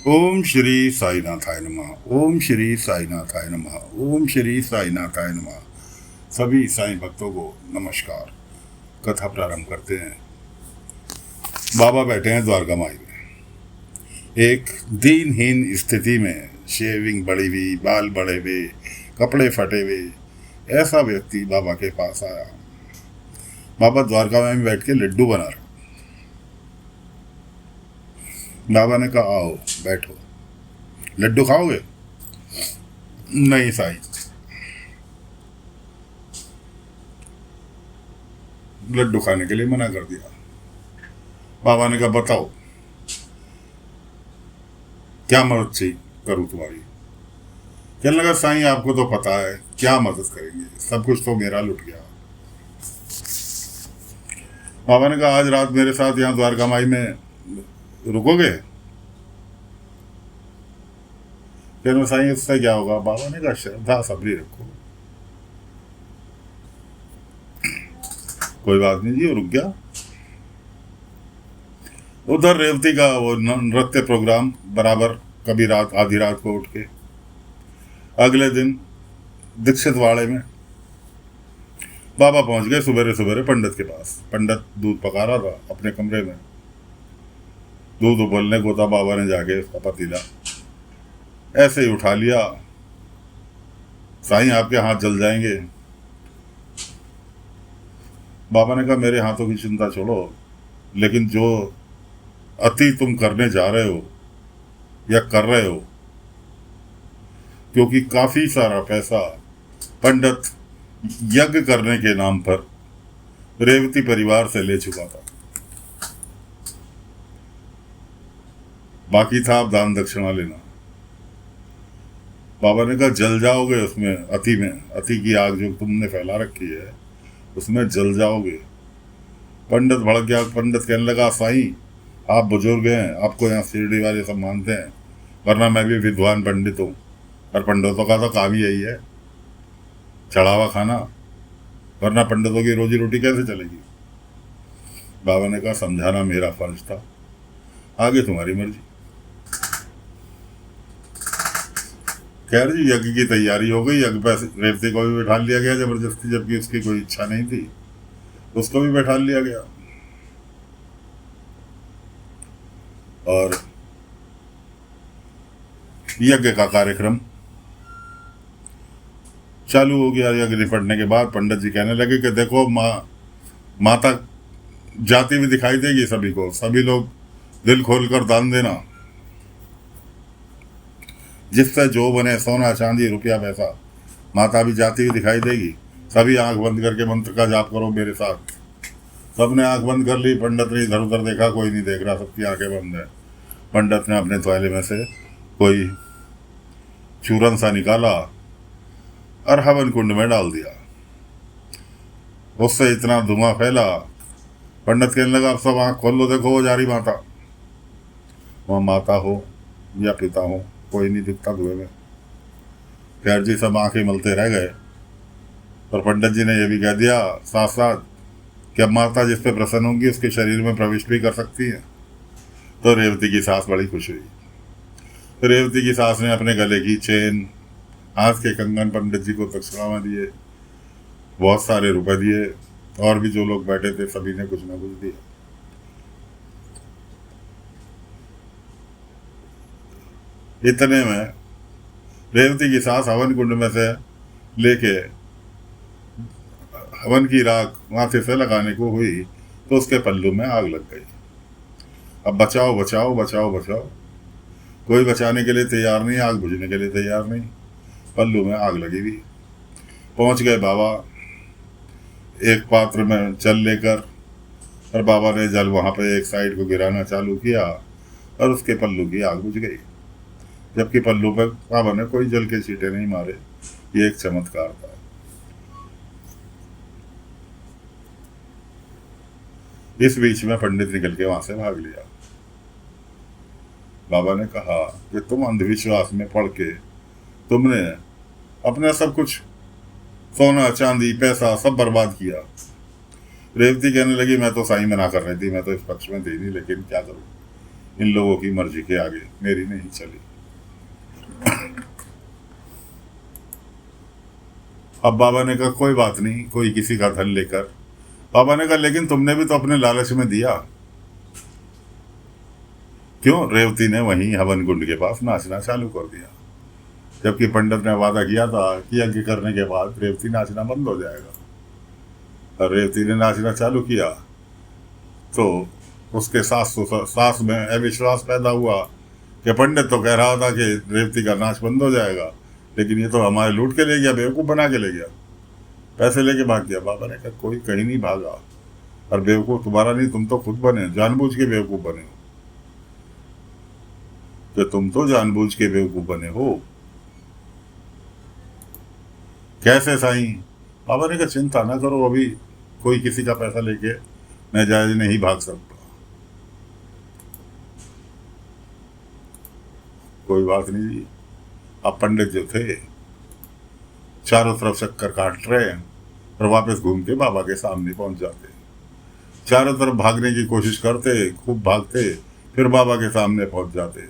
ओम श्री साईनाथाय नमः। ओम श्री साईनाथाय नमः। ओम श्री साईनाथाय नमः। सभी साईं भक्तों को नमस्कार। कथा प्रारंभ करते हैं। बाबा बैठे हैं द्वारका माई में, एक दीनहीन स्थिति में, शेविंग बड़ी हुई, बाल बड़े हुए, कपड़े फटे हुए, ऐसा व्यक्ति बाबा के पास आया। बाबा द्वारका माई में बैठ के लड्डू बना रहे। बाबा ने कहा आओ बैठो, लड्डू खाओगे? नहीं साईं, लड्डू खाने के लिए मना कर दिया। बाबा ने कहा बताओ क्या मदद चाहिए करूं तुम्हारी? कहने लगा साईं आपको तो पता है क्या मदद करेंगे, सब कुछ तो मेरा लुट गया। बाबा ने कहा आज रात मेरे साथ यहाँ द्वारका माई में रुकोगे? कहने साईं उससे क्या होगा? बाबा ने कहा श्रद्धा सबरी रखो। कोई बात नहीं जी, वो रुक गया। उधर रेवती का वो नृत्य प्रोग्राम बराबर, कभी रात आधी रात को उठ के। अगले दिन दीक्षित वाड़े में बाबा पहुंच गए सुबेरे सुबेरे पंडित के पास। पंडित दूध पका रहा था अपने कमरे में। दूध उबलने को था, बाबा ने जाके उसका पतीला ऐसे ही उठा लिया। साईं आपके हाथ जल जाएंगे। बाबा ने कहा मेरे हाथों की चिंता छोड़ो, लेकिन जो अति तुम करने जा रहे हो या कर रहे हो, क्योंकि काफी सारा पैसा पंडित यज्ञ करने के नाम पर रेवती परिवार से ले चुका था। बाकी था आप दान दक्षिणा लेना। बाबा ने कहा जल जाओगे उसमें, अति में, अति की आग जो तुमने फैला रखी है उसमें जल जाओगे। पंडित भड़क गया। पंडित कहने लगा साईं आप बुजुर्ग हैं, आपको यहाँ शिरडी वाले सब मानते हैं, वरना मैं भी विद्वान पंडित हूँ, और पंडितों का तो काम ही यही है चढ़ावा खाना, वरना पंडितों की रोजी रोटी कैसे चलेगी? बाबा ने कहा समझाना मेरा फर्ज था, आगे तुम्हारी मर्जी। खैर जी, यज्ञ की तैयारी हो गई। यज्ञ पे रेवती को भी बैठा लिया गया जबरदस्ती, जबकि उसकी कोई इच्छा नहीं थी, उसको भी बैठा लिया गया। और यज्ञ का कार्यक्रम चालू हो गया। यज्ञ निपटने के बाद पंडित जी कहने लगे कि देखो माता जाती हुई दिखाई देगी सभी को, सभी लोग दिल खोलकर दान देना, जिससे जो बने सोना चांदी रुपया पैसा, माता भी जाती हुई दिखाई देगी। सभी आंख बंद करके मंत्र का जाप करो मेरे साथ। सबने आंख बंद कर ली। पंडित ने इधर उधर देखा, कोई नहीं देख रहा, सबकी आंखें बंद है। पंडित ने अपने थैले में से कोई चूरन सा निकाला और हवन कुंड में डाल दिया। उससे इतना धुआं फैला, पंडित कहने लगा अब सब आंख खोल लो, देखो वो जा रही माता। वह माता हो या पिता हो कोई नहीं दिखता धुएं में। खैर जी, सब आंखें मलते रह गए। और पंडित जी ने यह भी कह दिया साथ साथ कि अब माता जिस पे प्रसन्न होंगी उसके शरीर में प्रविष्ट भी कर सकती है। तो रेवती की सास बड़ी खुश हुई। तो रेवती की सास ने अपने गले की चेन, हाथ के कंगन पंडित जी को दक्षिणा में दिए, बहुत सारे रुपए दिए, और भी जो लोग बैठे थे सभी ने कुछ ना कुछ दिया। इतने में रेवती की सास हवन कुंड में से लेके हवन की राख माथे से लगाने को हुई तो उसके पल्लू में आग लग गई। अब बचाओ बचाओ बचाओ बचाओ, कोई बचाने के लिए तैयार नहीं, आग बुझने के लिए तैयार नहीं। पल्लू में आग लगी हुई। पहुंच गए बाबा एक पात्र में जल लेकर, और बाबा ने जल वहां पे एक साइड को गिराना चालू किया और उसके पल्लू की आग बुझ गई, जबकि पल्लू पर बाबा ने कोई जल के छींटे नहीं मारे। ये एक चमत्कार था। इस बीच में पंडित निकल के वहां से भाग लिया। बाबा ने कहा कि तुम अंधविश्वास में पड़ के तुमने अपना सब कुछ, सोना चांदी पैसा सब बर्बाद किया। रेवती कहने लगी मैं तो साईं मना कर रही थी, मैं तो इस पक्ष में थी नहीं, लेकिन क्या करूं, इन लोगों की मर्जी के आगे मेरी नहीं चली। अब बाबा ने कहा कोई बात नहीं, कोई किसी का धन लेकर। बाबा ने कहा लेकिन तुमने भी तो अपने लालच में दिया। क्यों? रेवती ने वहीं हवन कुंड के पास नाचना चालू कर दिया, जबकि पंडित ने वादा किया था कि यज्ञ करने के बाद रेवती नाचना बंद हो जाएगा। और रेवती ने नाचना चालू किया तो उसके सास में अविश्वास पैदा हुआ कि पंडित तो कह रहा था कि रेवती का नाच बंद हो जाएगा, लेकिन ये तो हमारे लूट के ले गया, बेवकूफ़ बना के ले गया, पैसे लेके भाग गया। बाबा ने कहा कोई कहीं नहीं भागा, और बेवकूफ़ तुम्हारा नहीं, तुम तो खुद बने, जानबूझ के बेवकूफ़ बने हो। कि तुम तो जानबूझ के बेवकूफ़ बने हो। कैसे साईं? बाबा ने कहा चिंता ना करो, अभी कोई किसी का पैसा लेके नाजायज नहीं भाग सकता। कोई बात नहीं। अब पंडित जो थे चारों तरफ चक्कर काट रहे हैं और वापस घूम के बाबा के सामने पहुंच जाते, चारों तरफ भागने की कोशिश करते, खूब भागते, फिर बाबा के सामने पहुंच जाते।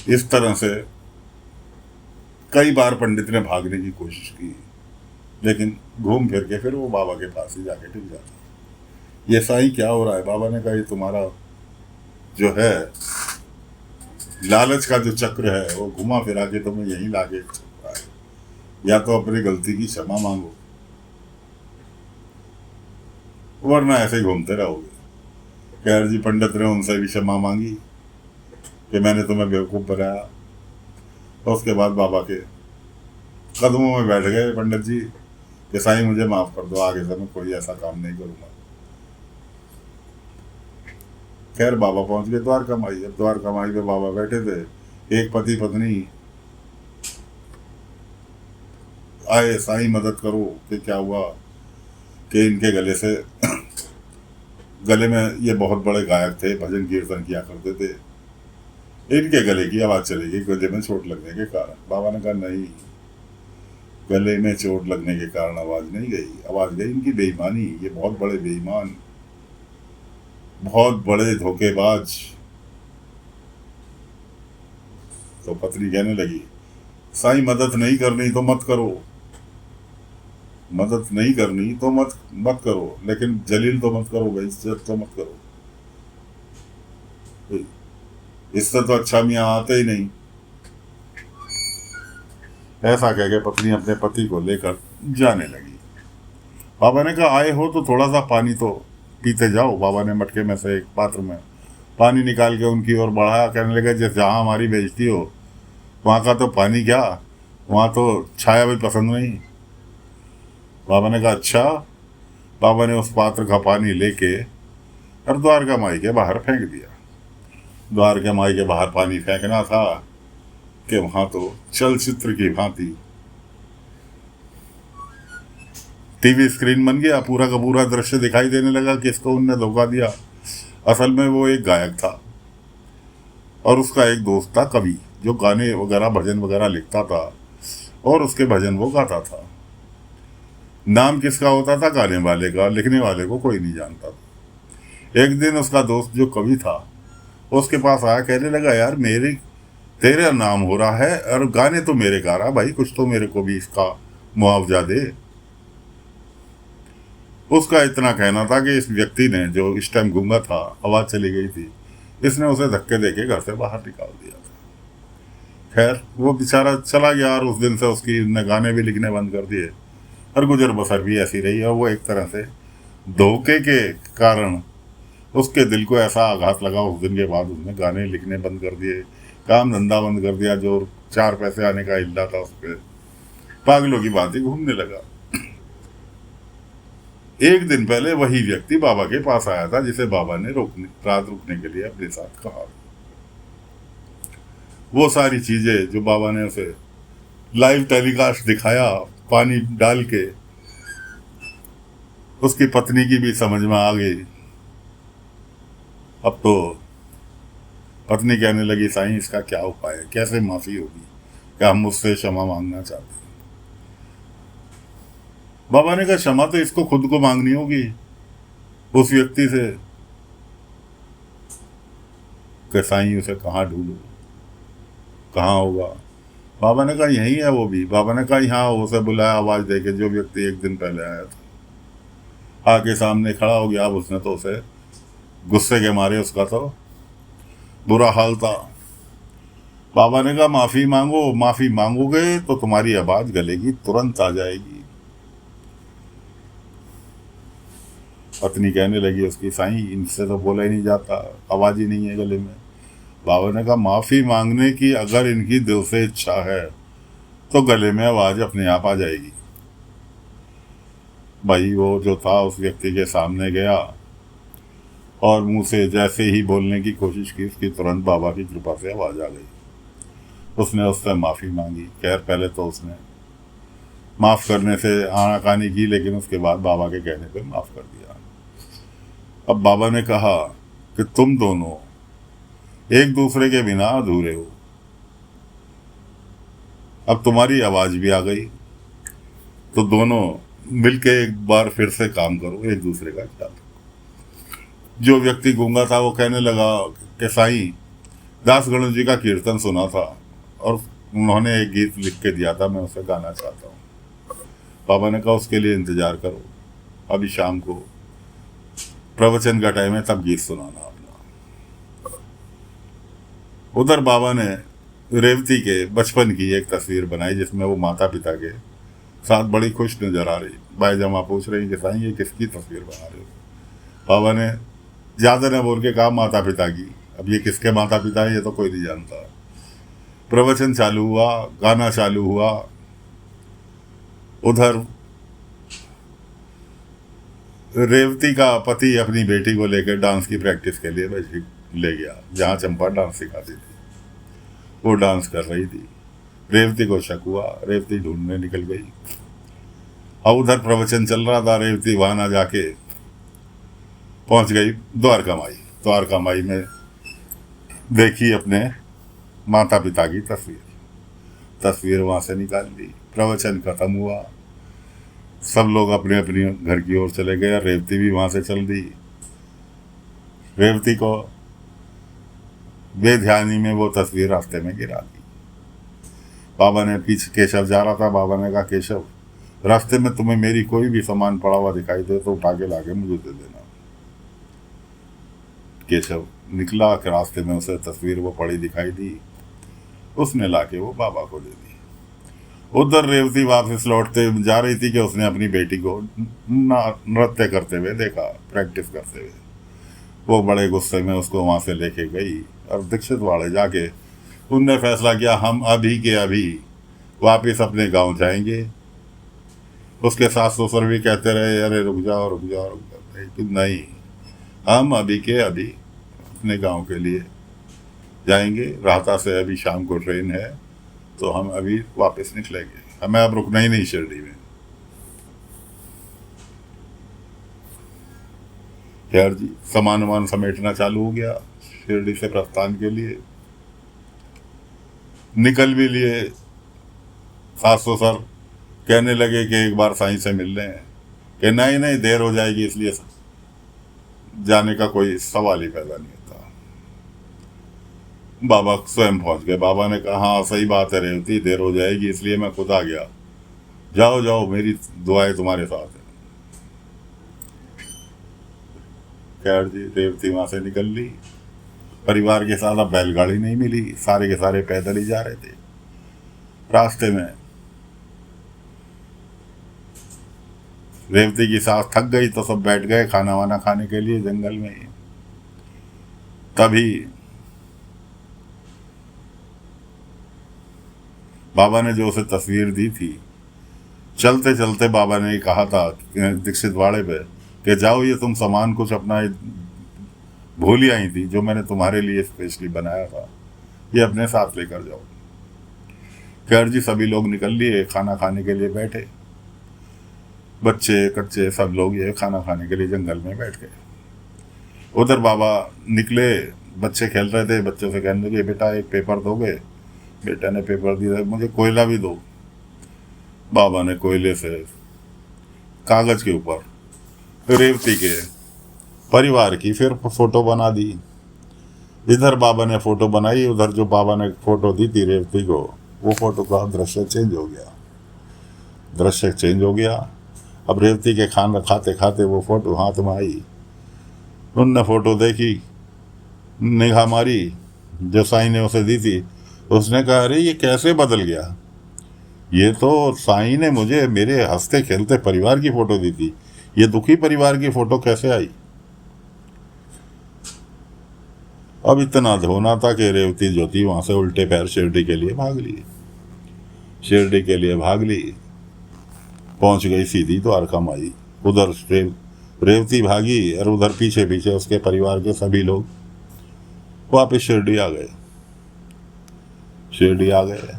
इस तरह से कई बार पंडित ने भागने की कोशिश की, लेकिन घूम फिर के फिर वो बाबा के पास ही जाके टिक जाता। ये साईं क्या हो रहा है? बाबा ने कहा ये तुम्हारा जो है लालच का जो चक्र है वो घुमा फिरा के तुम्हें यहीं लाके छोड़ रहा है। या तो अपनी गलती की क्षमा मांगो, वरना ऐसे ही घूमते रहोगे। खैर जी, पंडित ने उनसे भी क्षमा मांगी कि मैंने तुम्हें बेवकूफ़ बनाया। तो उसके बाद बाबा के कदमों में बैठ गए पंडित जी कि साईं मुझे माफ़ कर दो, आगे से मैं कोई ऐसा काम नहीं करूँगा। खैर बाबा पहुंच गए द्वारका माई। अब द्वारका माई पे बाबा बैठे थे, एक पति पत्नी आए, साईं मदद करो। कि क्या हुआ? कि इनके गले में ये बहुत बड़े गायक थे, भजन कीर्तन किया करते थे, इनके गले की आवाज़ चली गई गले में चोट लगने के कारण। बाबा ने कहा नहीं, गले में चोट लगने के कारण आवाज़ नहीं गई, आवाज़ गई इनकी बेईमानी। ये बहुत बड़े बेईमान, बहुत बड़े धोखेबाज। तो पत्नी कहने लगी साईं मदद नहीं करनी तो मत करो, मदद नहीं करनी तो मत करो, लेकिन जलील तो मत करो, बेइज्जत तो मत करो। इससे तो अच्छा मियाँ आते ही नहीं। ऐसा कह के पत्नी अपने पति को लेकर जाने लगी। बाबा ने कहा आए हो तो थोड़ा सा पानी तो पीते जाओ। बाबा ने मटके में से एक पात्र में पानी निकाल के उनकी ओर बढ़ाया, कहने लगे जैसे जहाँ हमारी बेइज्जती हो वहाँ का तो पानी क्या, वहाँ तो छाया भी पसंद नहीं। बाबा ने कहा अच्छा। बाबा ने उस पात्र का पानी लेके और द्वारका माई के बाहर फेंक दिया। द्वारका माई के बाहर पानी फेंकना था कि वहाँ तो चलचित्र की भांति टीवी स्क्रीन बन गया, पूरा का पूरा दृश्य दिखाई देने लगा कि इसको उनने धोखा दिया। असल में वो एक गायक था और उसका एक दोस्त था कवि, जो गाने वगैरह भजन वगैरह लिखता था और उसके भजन वो गाता था। नाम किसका होता था? गाने वाले का, लिखने वाले को कोई नहीं जानता था। एक दिन उसका दोस्त जो कवि था उसके पास आया, कहने लगा यार तेरा नाम हो रहा है और गाने तो मेरे गा रहा, भाई कुछ तो मेरे को भी इसका मुआवजा दे। उसका इतना कहना था कि इस व्यक्ति ने, जो इस टाइम गूंगा था, आवाज़ चली गई थी, इसने उसे धक्के देके घर से बाहर निकाल दिया था। खैर वो बेचारा चला गया और उस दिन से उसकी ने गाने भी लिखने बंद कर दिए और गुजर बसर भी ऐसी रही। और वो एक तरह से धोखे के कारण उसके दिल को ऐसा आघात लगा, उस दिन के बाद उसने गाने लिखने बंद कर दिए, काम धंधा बंद कर दिया, जो 4 पैसे आने का हिल्ला था उस पर पागलों की बात ही घूमने लगा। एक दिन पहले वही व्यक्ति बाबा के पास आया था जिसे बाबा ने रात रुकने के लिए अपने साथ कहा। वो सारी चीजें जो बाबा ने उसे लाइव टेलीकास्ट दिखाया पानी डाल के, उसकी पत्नी की भी समझ में आ गई। अब तो पत्नी कहने लगी साईं इसका क्या उपाय है, कैसे माफी होगी, क्या हम मुझसे क्षमा मांगना चाहते हैं? बाबा ने कहा क्षमा तो इसको खुद को मांगनी होगी, उस व्यक्ति से कि साईं उसे कहाँ ढूंढूं, कहाँ होगा। बाबा ने कहा यही है वो भी। बाबा ने कहा यहाँ, उसे बुलाया आवाज़ देके, जो व्यक्ति एक दिन पहले आया था आके सामने खड़ा हो गया। अब उसने तो उसे गुस्से के मारे, उसका तो बुरा हाल था। बाबा ने कहा माफ़ी मांगो, माफ़ी मांगोगे तो तुम्हारी आवाज़ गलेगी, तुरंत आ जाएगी। पत्नी कहने लगी उसकी, साईं इनसे तो बोला ही नहीं जाता, आवाज़ ही नहीं है गले में। बाबा ने कहा माफ़ी मांगने की अगर इनकी दिल से इच्छा है तो गले में आवाज़ अपने आप आ जाएगी। भाई वो जो था उस व्यक्ति के सामने गया और मुंह से जैसे ही बोलने की कोशिश की, उसकी तुरंत बाबा की कृपा से आवाज़ आ गई। उसने उससे माफ़ी मांगी। खैर पहले तो उसने माफ़ करने से आनाकानी की, लेकिन उसके बाद बाबा के कहने पे माफ़ कर दिया। अब बाबा ने कहा कि तुम दोनों एक दूसरे के बिना अधूरे हो। अब तुम्हारी आवाज़ भी आ गई, तो दोनों मिलके एक बार फिर से काम करो, एक दूसरे का ख्याल रखो। जो व्यक्ति गूंगा था वो कहने लगा कि साईं, दास गणेश जी का कीर्तन सुना था और उन्होंने एक गीत लिख के दिया था, मैं उसे गाना चाहता हूँ। बाबा ने कहा उसके लिए इंतज़ार करो, अभी शाम को प्रवचन का टाइम है, तब गीत सुनाना अपना। उधर बाबा ने रेवती के बचपन की एक तस्वीर बनाई जिसमें वो माता पिता के साथ बड़ी खुश नजर आ रही। भाई जमा पूछ रही कि साईं ये किसकी तस्वीर बना रहे हो? बाबा ने ज़्यादा न बोल के कहा माता पिता की। अब ये किसके माता पिता है ये तो कोई नहीं जानता। प्रवचन चालू हुआ, गाना चालू हुआ। उधर रेवती का पति अपनी बेटी को लेकर डांस की प्रैक्टिस के लिए ले गया, जहाँ चंपा डांस सिखाती थी। वो डांस कर रही थी। रेवती को शक हुआ, रेवती ढूंढने निकल गई। अब उधर प्रवचन चल रहा था, रेवती वहां ना जाके पहुंच गई द्वारका माई। द्वारका माई में देखी अपने माता पिता की तस्वीर वहां से निकाल ली। प्रवचन खत्म हुआ, सब लोग अपने अपने घर की ओर चले गए। रेवती भी वहां से चल दी। रेवती को बेध्यानी में वो तस्वीर रास्ते में गिरा दी। बाबा ने पीछे, केशव जा रहा था, बाबा ने कहा केशव, रास्ते में तुम्हें मेरी कोई भी सामान पड़ा हुआ दिखाई दे तो उठा के लाके मुझे दे देना। केशव निकला कि रास्ते में उसे तस्वीर वो पड़ी दिखाई दी, उसने लाके वो बाबा को दे दी। उधर रेवती वापस लौटते जा रही थी कि उसने अपनी बेटी को नृत्य करते हुए देखा, प्रैक्टिस करते हुए। वो बड़े गुस्से में उसको वहाँ से लेके गई और दीक्षित वाले जाके उनने फैसला किया हम अभी के अभी वापस अपने गांव जाएंगे। उसके सास ससुर भी कहते रहे अरे रुक जाओ रुक जाओ रुक जाओ, लेकिन नहीं, हम अभी के अभी अपने गांव के लिए जाएंगे। राहता से अभी शाम को ट्रेन है तो हम अभी वापस निकलेंगे, हमें अब रुकना ही नहीं शिरडी में। खैर जी, सामान वामान समेटना चालू हो गया। शिरडी से प्रस्थान के लिए निकल भी लिए। सास ससुर कहने लगे कि एक बार साईं से मिल लें, कि नहीं नहीं देर हो जाएगी, इसलिए जाने का कोई सवाल ही पैदा नहीं होता। बाबा स्वयं पहुंच गए। बाबा ने कहा हाँ सही बात है रेवती, देर हो जाएगी इसलिए मैं खुद आ गया, जाओ जाओ मेरी दुआएं तुम्हारे साथ है। खैर जी, रेवती वहां से निकल ली। परिवार के साथ अब बैलगाड़ी नहीं मिली, सारे के सारे पैदल ही जा रहे थे। रास्ते में रेवती की सास थक गई तो सब बैठ गए खाना वाना खाने के लिए जंगल में ही। तभी बाबा ने जो उसे तस्वीर दी थी, चलते चलते बाबा ने कहा था दीक्षित वाड़े पे कि जाओ ये तुम सामान कुछ अपना भूल ही आई थी जो मैंने तुम्हारे लिए स्पेशली बनाया था, ये अपने साथ लेकर जाओ। खैर जी, सभी लोग निकल लिए, खाना खाने के लिए बैठे। बच्चे कच्चे सब लोग ये खाना खाने के लिए जंगल में बैठ गए। उधर बाबा निकले, बच्चे खेल रहे थे। बच्चों से कहने लगे बेटा एक पेपर दोगे? बेटा ने पेपर दिया, मुझे कोयला भी दो। बाबा ने कोयले से कागज के ऊपर रेवती के परिवार की फिर फोटो बना दी। इधर बाबा ने फोटो बनाई, उधर जो बाबा ने फोटो दी थी रेवती को, वो फोटो का दृश्य चेंज हो गया। दृश्य चेंज हो गया। अब रेवती के खाना खाते खाते वो फोटो हाथ में आई। उनने फोटो देखी, निगाह मारी, जो साईं ने उसे दी थी। उसने कहा, अरे ये कैसे बदल गया, ये तो साईं ने मुझे मेरे हंसते खेलते परिवार की फोटो दी थी, ये दुखी परिवार की फोटो कैसे आई। अब इतना धोना था कि रेवती जो थी वहां से उल्टे पैर शिरडी के लिए भाग ली। शिरडी के लिए भाग ली, पहुंच गई सीधी द्वारका माई। उधर रेवती भागी और उधर पीछे पीछे उसके परिवार के सभी लोग वापिस शिरडी आ गए। शिरडी आ गए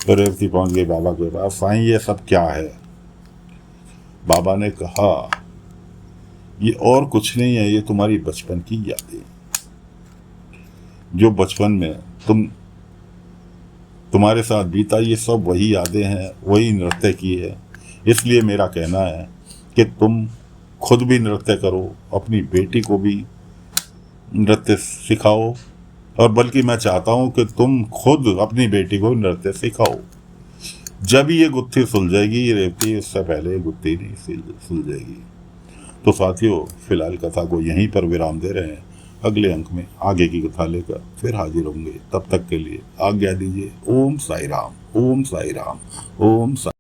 तो रेवती पहुंच गई बाबा के पास। साईं ये सब क्या है। बाबा ने कहा, ये और कुछ नहीं है, ये तुम्हारी बचपन की यादें, जो बचपन में तुम्हारे साथ बीता, ये सब वही यादें हैं, वही नृत्य की है। इसलिए मेरा कहना है कि तुम खुद भी नृत्य करो, अपनी बेटी को भी नृत्य सिखाओ, और बल्कि मैं चाहता हूँ कि तुम खुद अपनी बेटी को नृत्य सिखाओ। जब ये गुत्थी सुलझेगी, ये रेवती, इससे पहले गुत्थी नहीं सुलझेगी। तो साथियों, फिलहाल कथा को यहीं पर विराम दे रहे हैं। अगले अंक में आगे की कथा लेकर फिर हाजिर होंगे। तब तक के लिए आज्ञा दीजिए। ओम साई राम, ओम साई राम, ओम साई।